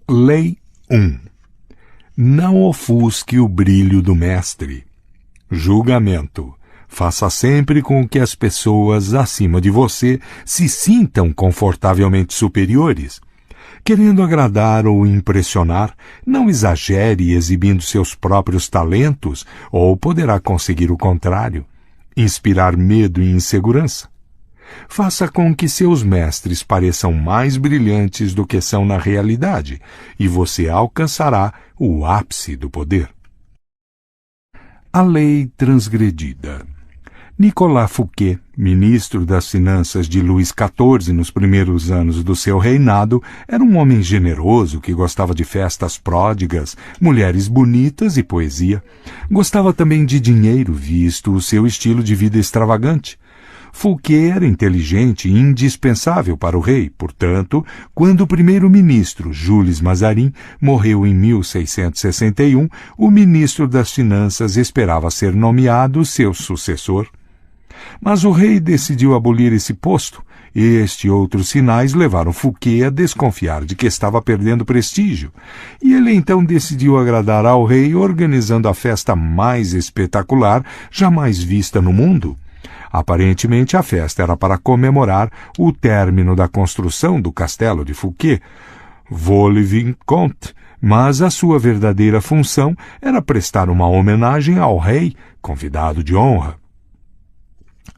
Lei 1. Não ofusque o brilho do mestre. Julgamento. Faça sempre com que as pessoas acima de você se sintam confortavelmente superiores. Querendo agradar ou impressionar, não exagere exibindo seus próprios talentos, ou poderá conseguir o contrário, inspirar medo e insegurança. Faça com que seus mestres pareçam mais brilhantes do que são na realidade, e você alcançará o ápice do poder. A lei transgredida. Nicolas Fouquet, ministro das Finanças de Luís XIV nos primeiros anos do seu reinado, era um homem generoso que gostava de festas pródigas, mulheres bonitas e poesia. Gostava também de dinheiro, visto o seu estilo de vida extravagante. Fouquet era inteligente e indispensável para o rei, portanto, quando o primeiro-ministro, Jules Mazarin, morreu em 1661, o ministro das Finanças esperava ser nomeado seu sucessor. Mas o rei decidiu abolir esse posto. Este e outros sinais levaram Fouquet a desconfiar de que estava perdendo prestígio, e ele então decidiu agradar ao rei organizando a festa mais espetacular jamais vista no mundo. Aparentemente, a festa era para comemorar o término da construção do castelo de Fouquet, Vaux-le-Vicomte, mas a sua verdadeira função era prestar uma homenagem ao rei, convidado de honra.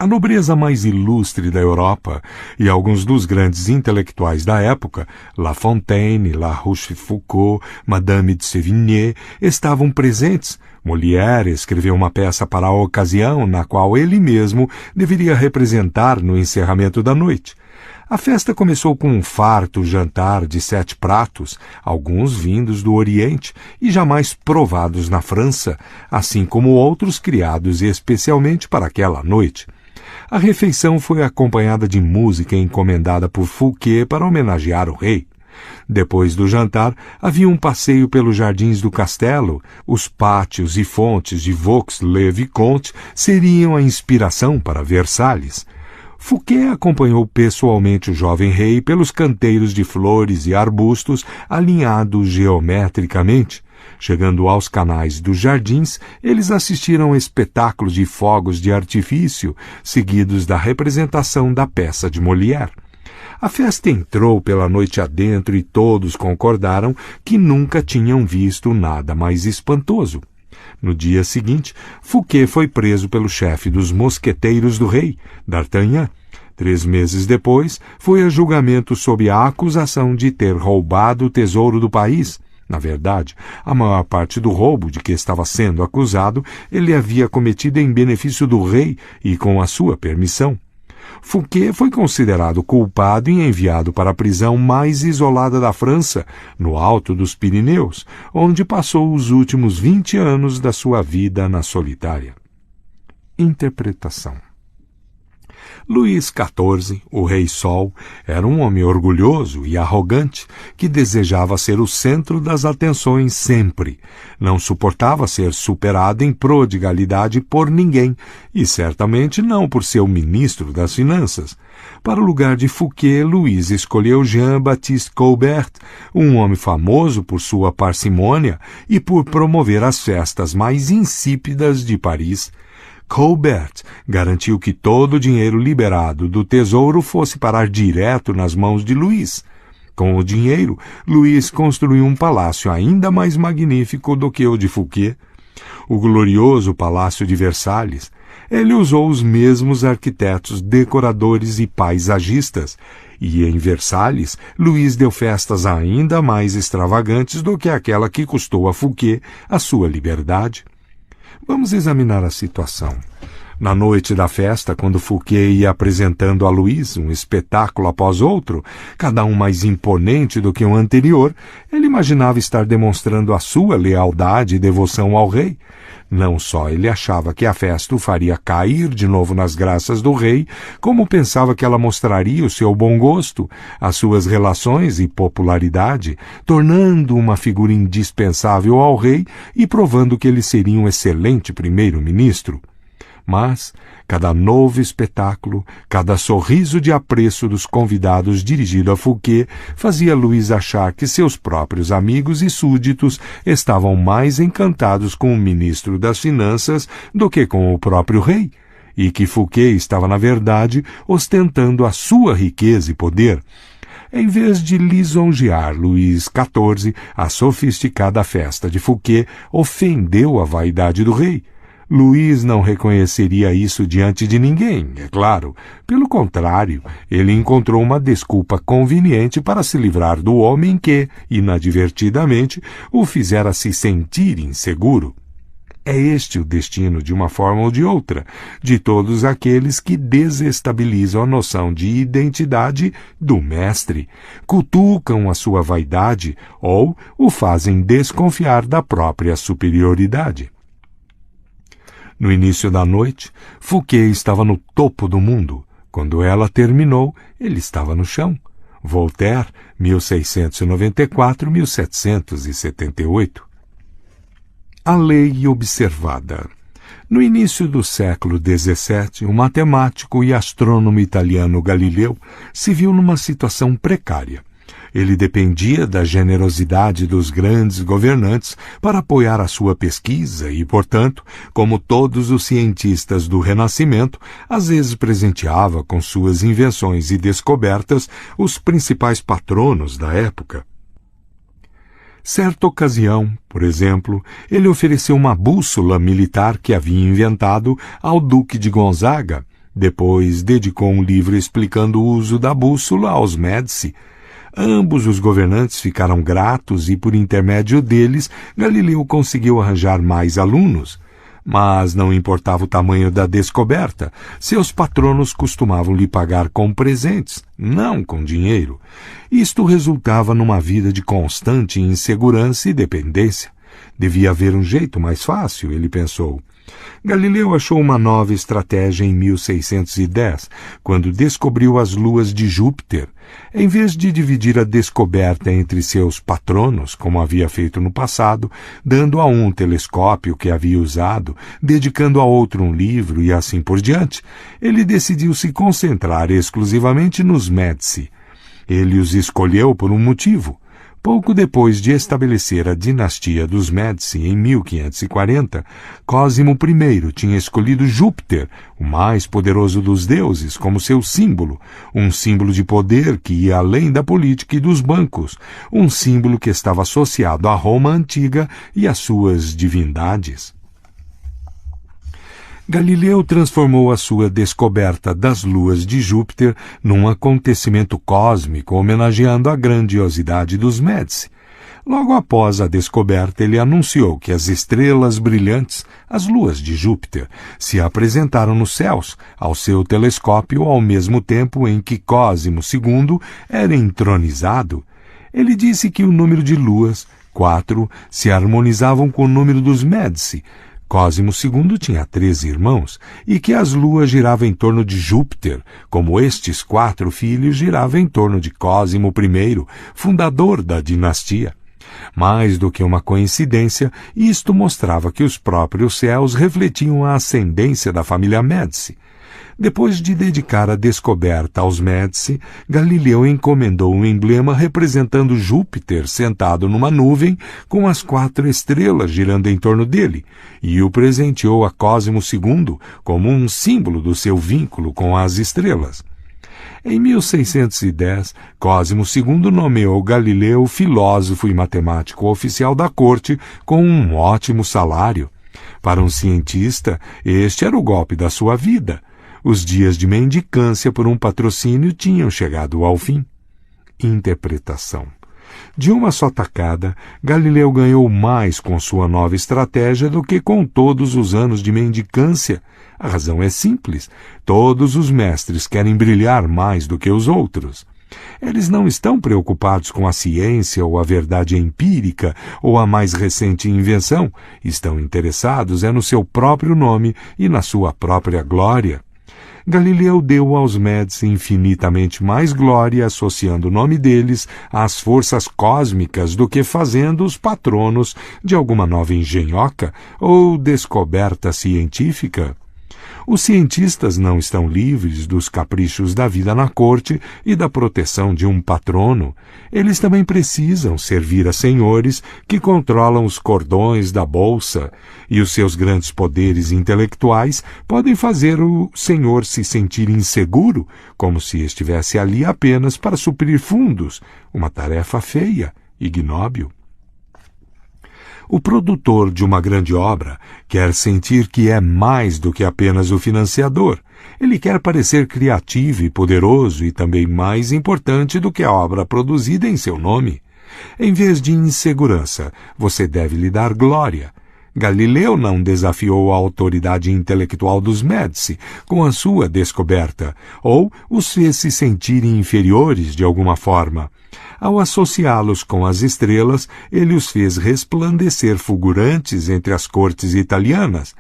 A nobreza mais ilustre da Europa e alguns dos grandes intelectuais da época, La Fontaine, La Rochefoucauld, Madame de Sévigné, estavam presentes. Molière escreveu uma peça para a ocasião, na qual ele mesmo deveria representar no encerramento da noite. A festa começou com um farto jantar de 7 pratos, alguns vindos do Oriente e jamais provados na França, assim como outros criados especialmente para aquela noite. A refeição foi acompanhada de música encomendada por Fouquet para homenagear o rei. Depois do jantar, havia um passeio pelos jardins do castelo. Os pátios e fontes de Vaux-le-Vicomte seriam a inspiração para Versalhes. Fouquet acompanhou pessoalmente o jovem rei pelos canteiros de flores e arbustos alinhados geometricamente. Chegando aos canais dos jardins, eles assistiram a espetáculos de fogos de artifício, seguidos da representação da peça de Molière. A festa entrou pela noite adentro e todos concordaram que nunca tinham visto nada mais espantoso. No dia seguinte, Fouquet foi preso pelo chefe dos mosqueteiros do rei, D'Artagnan. 3 meses depois, foi a julgamento sob a acusação de ter roubado o tesouro do país. Na verdade, a maior parte do roubo de que estava sendo acusado ele havia cometido em benefício do rei e com a sua permissão. Fouquet foi considerado culpado e enviado para a prisão mais isolada da França, no alto dos Pirineus, onde passou os últimos 20 anos da sua vida na solitária. Interpretação. Luís XIV, o Rei Sol, era um homem orgulhoso e arrogante que desejava ser o centro das atenções sempre. Não suportava ser superado em prodigalidade por ninguém e certamente não por seu ministro das Finanças. Para o lugar de Fouquet, Luís escolheu Jean-Baptiste Colbert, um homem famoso por sua parcimônia e por promover as festas mais insípidas de Paris. Colbert garantiu que todo o dinheiro liberado do tesouro fosse parar direto nas mãos de Luís. Com o dinheiro, Luís construiu um palácio ainda mais magnífico do que o de Fouquet, o glorioso Palácio de Versalhes. Ele usou os mesmos arquitetos, decoradores e paisagistas, e em Versalhes, Luís deu festas ainda mais extravagantes do que aquela que custou a Fouquet a sua liberdade. Vamos examinar a situação. Na noite da festa, quando Fouquet ia apresentando a Luís um espetáculo após outro, cada um mais imponente do que o anterior, ele imaginava estar demonstrando a sua lealdade e devoção ao rei. Não só ele achava que a festa o faria cair de novo nas graças do rei, como pensava que ela mostraria o seu bom gosto, as suas relações e popularidade, tornando uma figura indispensável ao rei e provando que ele seria um excelente primeiro-ministro. Mas cada novo espetáculo, cada sorriso de apreço dos convidados dirigido a Fouquet fazia Louis achar que seus próprios amigos e súditos estavam mais encantados com o ministro das Finanças do que com o próprio rei, e que Fouquet estava, na verdade, ostentando a sua riqueza e poder. Em vez de lisonjear Luís XIV, a sofisticada festa de Fouquet ofendeu a vaidade do rei. Luís não reconheceria isso diante de ninguém, é claro. Pelo contrário, ele encontrou uma desculpa conveniente para se livrar do homem que, inadvertidamente, o fizera se sentir inseguro. É este o destino, de uma forma ou de outra, de todos aqueles que desestabilizam a noção de identidade do mestre, cutucam a sua vaidade ou o fazem desconfiar da própria superioridade. No início da noite, Fouquet estava no topo do mundo. Quando ela terminou, ele estava no chão. Voltaire, 1694-1778. A lei observada. No início do século XVII, o matemático e astrônomo italiano Galileu se viu numa situação precária. Ele dependia da generosidade dos grandes governantes para apoiar a sua pesquisa e, portanto, como todos os cientistas do Renascimento, às vezes presenteava com suas invenções e descobertas os principais patronos da época. Certa ocasião, por exemplo, ele ofereceu uma bússola militar que havia inventado ao Duque de Gonzaga. Depois dedicou um livro explicando o uso da bússola aos Médici. Ambos os governantes ficaram gratos e, por intermédio deles, Galileu conseguiu arranjar mais alunos. Mas não importava o tamanho da descoberta, seus patronos costumavam lhe pagar com presentes, não com dinheiro. Isto resultava numa vida de constante insegurança e dependência. Devia haver um jeito mais fácil, ele pensou. Galileu achou uma nova estratégia em 1610, quando descobriu as luas de Júpiter. Em vez de dividir a descoberta entre seus patronos, como havia feito no passado, dando a um telescópio que havia usado, dedicando a outro um livro e assim por diante, ele decidiu se concentrar exclusivamente nos Médici. Ele os escolheu por um motivo. Pouco depois de estabelecer a dinastia dos Médici em 1540, Cosimo I tinha escolhido Júpiter, o mais poderoso dos deuses, como seu símbolo, um símbolo de poder que ia além da política e dos bancos, um símbolo que estava associado à Roma antiga e às suas divindades. Galileu transformou a sua descoberta das luas de Júpiter num acontecimento cósmico homenageando a grandiosidade dos Médici. Logo após a descoberta, ele anunciou que as estrelas brilhantes, as luas de Júpiter, se apresentaram nos céus ao seu telescópio ao mesmo tempo em que Cosimo II era entronizado. Ele disse que o número de luas, 4, se harmonizavam com o número dos Médici. Cosimo II tinha 13 irmãos, e que as luas giravam em torno de Júpiter, como estes 4 filhos giravam em torno de Cosimo I, fundador da dinastia. Mais do que uma coincidência, isto mostrava que os próprios céus refletiam a ascendência da família Médici. Depois de dedicar a descoberta aos Médici, Galileu encomendou um emblema representando Júpiter sentado numa nuvem com as 4 estrelas girando em torno dele, e o presenteou a Cosimo II como um símbolo do seu vínculo com as estrelas. Em 1610, Cosimo II nomeou Galileu filósofo e matemático oficial da corte com um ótimo salário. Para um cientista, este era o golpe da sua vida. Os dias de mendicância por um patrocínio tinham chegado ao fim. Interpretação. De uma só tacada, Galileu ganhou mais com sua nova estratégia do que com todos os anos de mendicância. A razão é simples. Todos os mestres querem brilhar mais do que os outros. Eles não estão preocupados com a ciência ou a verdade empírica ou a mais recente invenção. Estão interessados no seu próprio nome e na sua própria glória. Galileu deu aos Médici infinitamente mais glória associando o nome deles às forças cósmicas do que fazendo-os patronos de alguma nova engenhoca ou descoberta científica. Os cientistas não estão livres dos caprichos da vida na corte e da proteção de um patrono. Eles também precisam servir a senhores que controlam os cordões da bolsa, e os seus grandes poderes intelectuais podem fazer o senhor se sentir inseguro, como se estivesse ali apenas para suprir fundos, uma tarefa feia, ignóbil. O produtor de uma grande obra quer sentir que é mais do que apenas o financiador. Ele quer parecer criativo e poderoso e também mais importante do que a obra produzida em seu nome. Em vez de insegurança, você deve lhe dar glória. Galileu não desafiou a autoridade intelectual dos Médici com a sua descoberta, ou os fez se sentirem inferiores de alguma forma. Ao associá-los com as estrelas, ele os fez resplandecer fulgurantes entre as cortes italianas.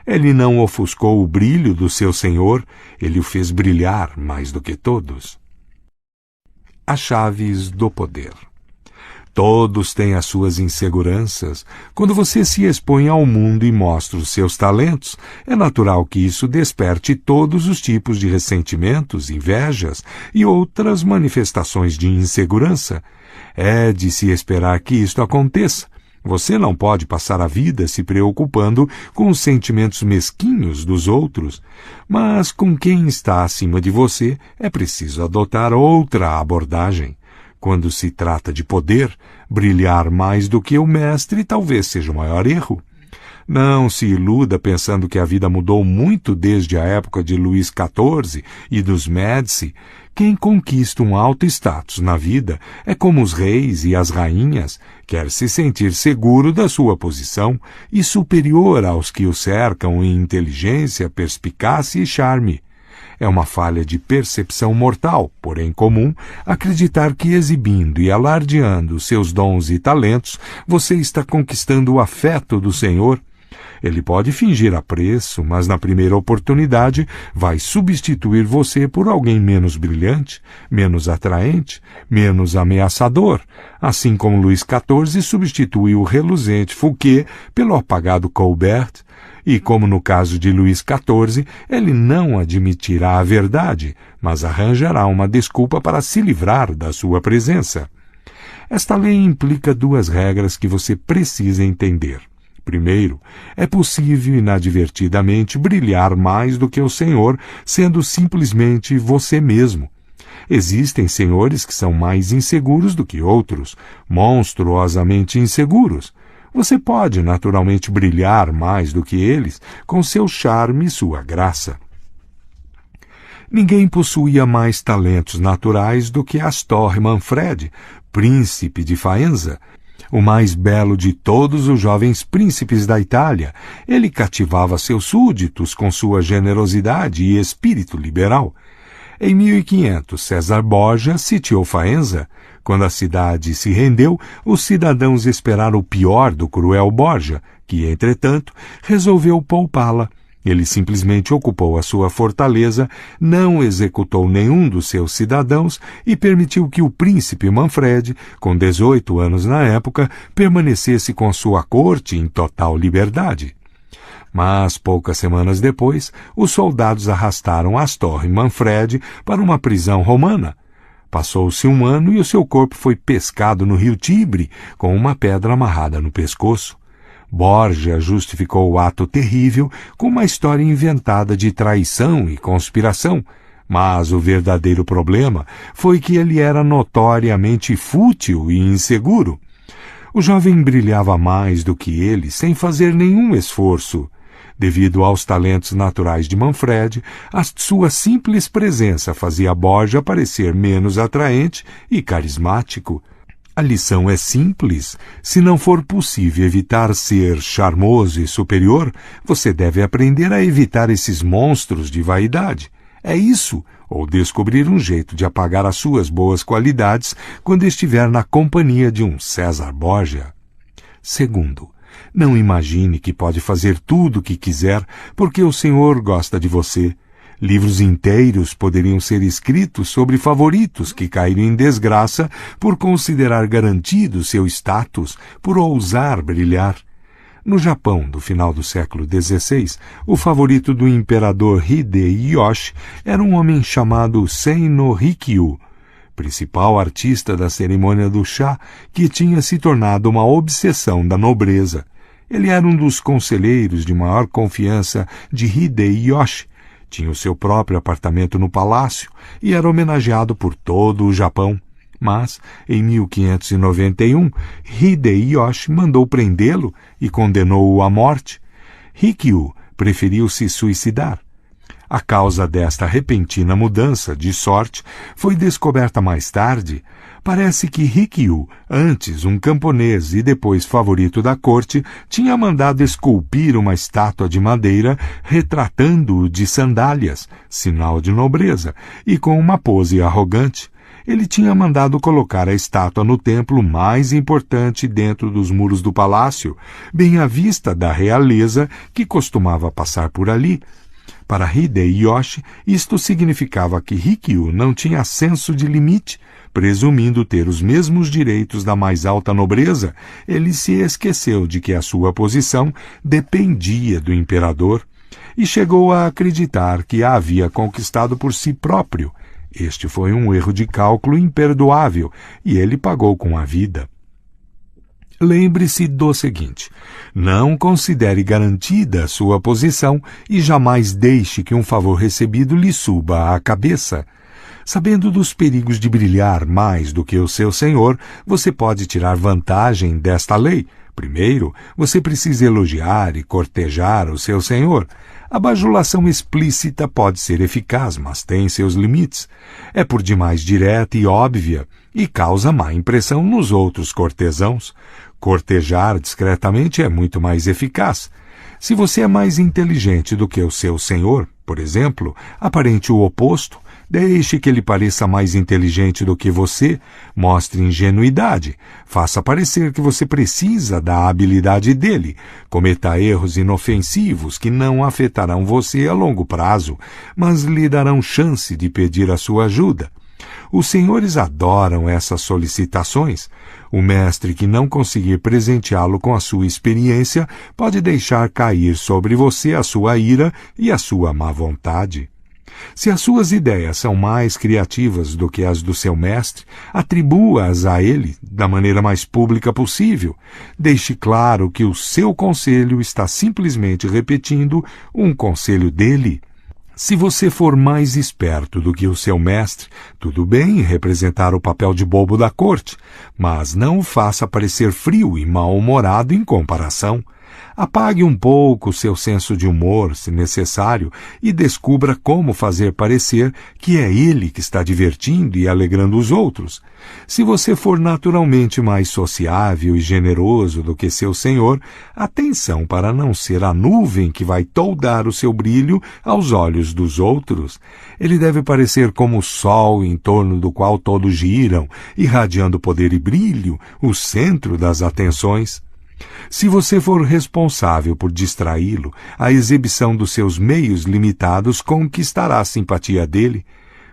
Ele não ofuscou o brilho do seu senhor, ele o fez brilhar mais do que todos. As chaves do poder. Todos têm as suas inseguranças. Quando você se expõe ao mundo e mostra os seus talentos, é natural que isso desperte todos os tipos de ressentimentos, invejas e outras manifestações de insegurança. É de se esperar que isto aconteça. Você não pode passar a vida se preocupando com os sentimentos mesquinhos dos outros, mas com quem está acima de você é preciso adotar outra abordagem. Quando se trata de poder, brilhar mais do que o mestre talvez seja o maior erro. Não se iluda pensando que a vida mudou muito desde a época de Luís XIV e dos Médici. Quem conquista um alto status na vida é como os reis e as rainhas, quer se sentir seguro da sua posição e superior aos que o cercam em inteligência, perspicácia e charme. É uma falha de percepção mortal, porém comum, acreditar que exibindo e alardeando seus dons e talentos, você está conquistando o afeto do Senhor. Ele pode fingir apreço, mas na primeira oportunidade vai substituir você por alguém menos brilhante, menos atraente, menos ameaçador, assim como Luís XIV substitui o reluzente Fouquet pelo apagado Colbert. E como no caso de Luís XIV, ele não admitirá a verdade, mas arranjará uma desculpa para se livrar da sua presença. Esta lei implica duas regras que você precisa entender. Primeiro, é possível inadvertidamente brilhar mais do que o Senhor, sendo simplesmente você mesmo. Existem senhores que são mais inseguros do que outros, monstruosamente inseguros. Você pode naturalmente brilhar mais do que eles com seu charme e sua graça. Ninguém possuía mais talentos naturais do que Astor Manfred, príncipe de Faenza, o mais belo de todos os jovens príncipes da Itália. Ele cativava seus súditos com sua generosidade e espírito liberal. Em 1500, César Borgia sitiou Faenza. Quando a cidade se rendeu, os cidadãos esperaram o pior do cruel Borgia, que, entretanto, resolveu poupá-la. Ele simplesmente ocupou a sua fortaleza, não executou nenhum dos seus cidadãos e permitiu que o príncipe Manfred, com 18 anos na época, permanecesse com sua corte em total liberdade. Mas, poucas semanas depois, os soldados arrastaram Astor e Manfred para uma prisão romana. Passou-se um ano e o seu corpo foi pescado no rio Tibre, com uma pedra amarrada no pescoço. Borgia justificou o ato terrível com uma história inventada de traição e conspiração, mas o verdadeiro problema foi que ele era notoriamente fútil e inseguro. O jovem brilhava mais do que ele, sem fazer nenhum esforço. Devido aos talentos naturais de Manfred, a sua simples presença fazia Borgia parecer menos atraente e carismático. A lição é simples. Se não for possível evitar ser charmoso e superior, você deve aprender a evitar esses monstros de vaidade. É isso, ou descobrir um jeito de apagar as suas boas qualidades quando estiver na companhia de um César Borgia. Segundo, não imagine que pode fazer tudo o que quiser porque o Senhor gosta de você. Livros inteiros poderiam ser escritos sobre favoritos que caíram em desgraça por considerar garantido seu status, por ousar brilhar. No Japão do final do século XVI, o favorito do imperador Hideyoshi era um homem chamado Sei no Rikyu, principal artista da cerimônia do chá, que tinha se tornado uma obsessão da nobreza. Ele era um dos conselheiros de maior confiança de Hideyoshi, tinha o seu próprio apartamento no palácio e era homenageado por todo o Japão. Mas, em 1591, Hideyoshi mandou prendê-lo e condenou-o à morte. Rikyu preferiu se suicidar. A causa desta repentina mudança de sorte foi descoberta mais tarde. Parece que Rikyu, antes um camponês e depois favorito da corte, tinha mandado esculpir uma estátua de madeira retratando-o de sandálias, sinal de nobreza, e com uma pose arrogante. Ele tinha mandado colocar a estátua no templo mais importante dentro dos muros do palácio, bem à vista da realeza que costumava passar por ali. Para Hideyoshi, isto significava que Rikyu não tinha senso de limite. Presumindo ter os mesmos direitos da mais alta nobreza, ele se esqueceu de que a sua posição dependia do imperador e chegou a acreditar que a havia conquistado por si próprio. Este foi um erro de cálculo imperdoável e ele pagou com a vida. Lembre-se do seguinte: não considere garantida a sua posição e jamais deixe que um favor recebido lhe suba à cabeça. Sabendo dos perigos de brilhar mais do que o seu senhor, você pode tirar vantagem desta lei. Primeiro, você precisa elogiar e cortejar o seu senhor. A bajulação explícita pode ser eficaz, mas tem seus limites. É por demais direta e óbvia e causa má impressão nos outros cortesãos. Cortejar discretamente é muito mais eficaz. Se você é mais inteligente do que o seu senhor, por exemplo, aparente o oposto. Deixe que ele pareça mais inteligente do que você, mostre ingenuidade, faça parecer que você precisa da habilidade dele, cometa erros inofensivos que não afetarão você a longo prazo, mas lhe darão chance de pedir a sua ajuda. Os senhores adoram essas solicitações. O mestre que não conseguir presenteá-lo com a sua experiência pode deixar cair sobre você a sua ira e a sua má vontade. Se as suas ideias são mais criativas do que as do seu mestre, atribua-as a ele da maneira mais pública possível. Deixe claro que o seu conselho está simplesmente repetindo um conselho dele. Se você for mais esperto do que o seu mestre, tudo bem representar o papel de bobo da corte, mas não o faça parecer frio e mal-humorado em comparação. Apague um pouco seu senso de humor, se necessário, e descubra como fazer parecer que é ele que está divertindo e alegrando os outros. Se você for naturalmente mais sociável e generoso do que seu senhor, atenção para não ser a nuvem que vai toldar o seu brilho aos olhos dos outros. Ele deve parecer como o sol em torno do qual todos giram, irradiando poder e brilho, o centro das atenções. Se você for responsável por distraí-lo, a exibição dos seus meios limitados conquistará a simpatia dele.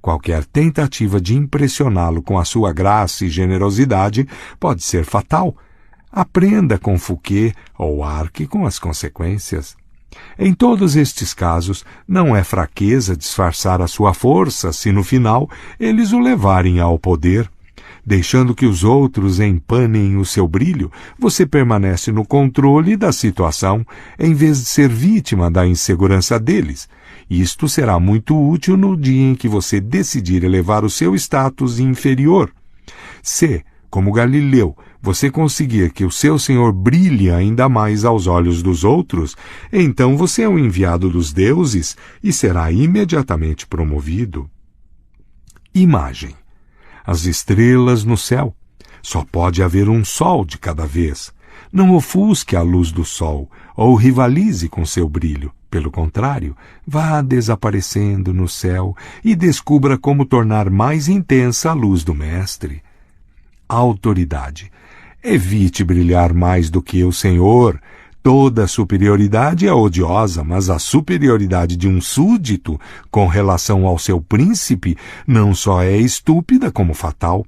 Qualquer tentativa de impressioná-lo com a sua graça e generosidade pode ser fatal. Aprenda com Fouquet ou arque com as consequências. Em todos estes casos, não é fraqueza disfarçar a sua força se no final eles o levarem ao poder. Deixando que os outros empanem o seu brilho, você permanece no controle da situação, em vez de ser vítima da insegurança deles. Isto será muito útil no dia em que você decidir elevar o seu status inferior. Se, como Galileu, você conseguir que o seu senhor brilhe ainda mais aos olhos dos outros, então você é um enviado dos deuses e será imediatamente promovido. Imagem. As estrelas no céu. Só pode haver um sol de cada vez. Não ofusque a luz do sol ou rivalize com seu brilho. Pelo contrário, vá desaparecendo no céu e descubra como tornar mais intensa a luz do mestre. Autoridade. Evite brilhar mais do que o Senhor. Toda superioridade é odiosa, mas a superioridade de um súdito com relação ao seu príncipe não só é estúpida como fatal.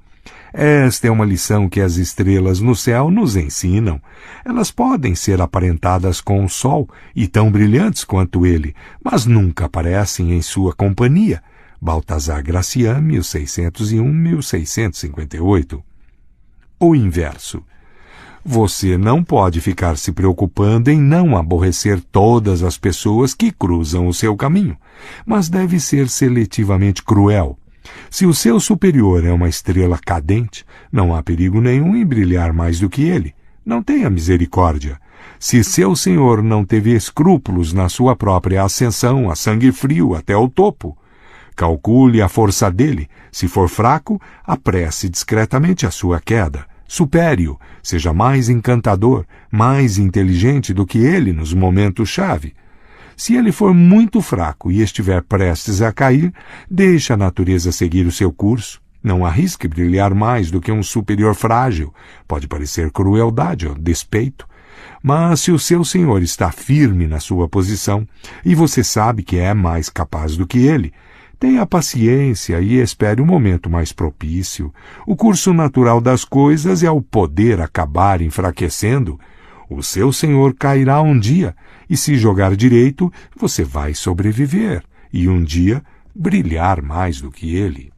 Esta é uma lição que as estrelas no céu nos ensinam. Elas podem ser aparentadas com o sol e tão brilhantes quanto ele, mas nunca aparecem em sua companhia. Baltazar Gracian, 1601-1658. O inverso. Você não pode ficar se preocupando em não aborrecer todas as pessoas que cruzam o seu caminho, mas deve ser seletivamente cruel. Se o seu superior é uma estrela cadente, não há perigo nenhum em brilhar mais do que ele. Não tenha misericórdia. Se seu senhor não teve escrúpulos na sua própria ascensão a sangue frio até o topo, calcule a força dele. Se for fraco, apresse discretamente a sua queda. Supere-o, seja mais encantador, mais inteligente do que ele nos momentos-chave. Se ele for muito fraco e estiver prestes a cair, deixe a natureza seguir o seu curso. Não arrisque brilhar mais do que um superior frágil. Pode parecer crueldade ou despeito. Mas se o seu senhor está firme na sua posição e você sabe que é mais capaz do que ele, tenha paciência e espere o momento mais propício. O curso natural das coisas é o poder acabar enfraquecendo. O seu senhor cairá um dia, e se jogar direito, você vai sobreviver, e um dia brilhar mais do que ele.